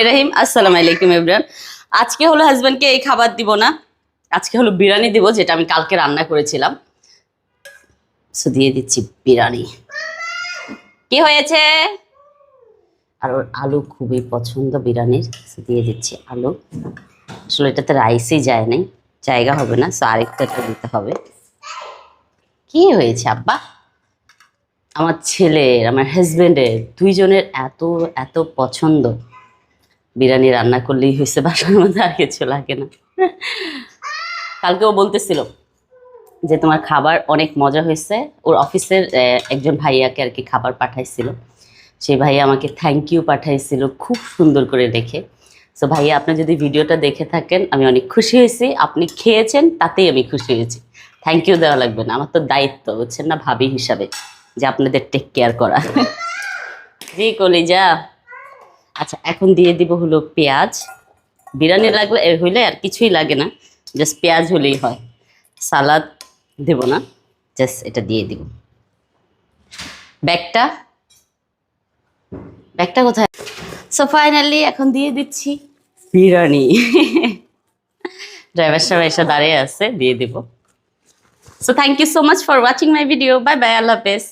রহিম আসসালামু আলাইকুম এভরিওয়ান। আজকে হলো হাজবেন্ডকে এই খাবার দিব না, আজকে হলো বিরিয়ানি দিব, যেটা আমি কালকে রান্না করেছিলাম। সো দিয়ে দিচ্ছি বিরিয়ানি। কি হয়েছে? আর ওর আলু খুবই পছন্দ বিরিয়ানির, সো দিয়ে দিচ্ছি আলু। আসলে এটাতে রাইসই যায় নাই, জায়গা হবে না, সো আরেকটা দিতে হবে। কি হয়েছে আব্বা? আমার ছেলের আমার হাজবেন্ডের দুইজনের এত এত পছন্দ, বিরিয়ানি রান্না করলেই হয়েছে, বাসার মধ্যে আর কিছু লাগে না। কালকেও বলতেছিল যে তোমার খাবার অনেক মজা হয়েছে। ওর অফিসের একজন ভাইয়াকে আর কি খাবার পাঠাইছিল, সেই ভাইয়া আমাকে থ্যাংক ইউ পাঠাইছিল খুব সুন্দর করে রেখে। সো ভাইয়া, আপনি যদি ভিডিওটা দেখে থাকেন, আমি অনেক খুশি হয়েছি। আপনি খেয়েছেন তাতেই আমি খুশি হয়েছি। থ্যাংক ইউ দেওয়া লাগবে না, আমার তো দায়িত্ব, বুঝছেন না, ভাবি হিসাবে, যে আপনাদের টেক কেয়ার করা। জি কলিজা। আচ্ছা, এখন দিয়ে দিব হলো পেঁয়াজ। বিরিয়ানি লাগলে হইলে আর কিছুই লাগে না, জাস্ট পেঁয়াজ হলেই হয়। সালাদ দেব না, জাস্ট এটা দিয়ে দিব। ব্যাগটা ব্যাগটা কোথায়? সো ফাইনালি এখন দিয়ে দিচ্ছি বিরিয়ানি। ড্রাইভার সাহেব এসে দাঁড়িয়ে আছে, দিয়ে দিব। So thank you so much for watching my video. Bye bye, আল্লাহ হাফেজ।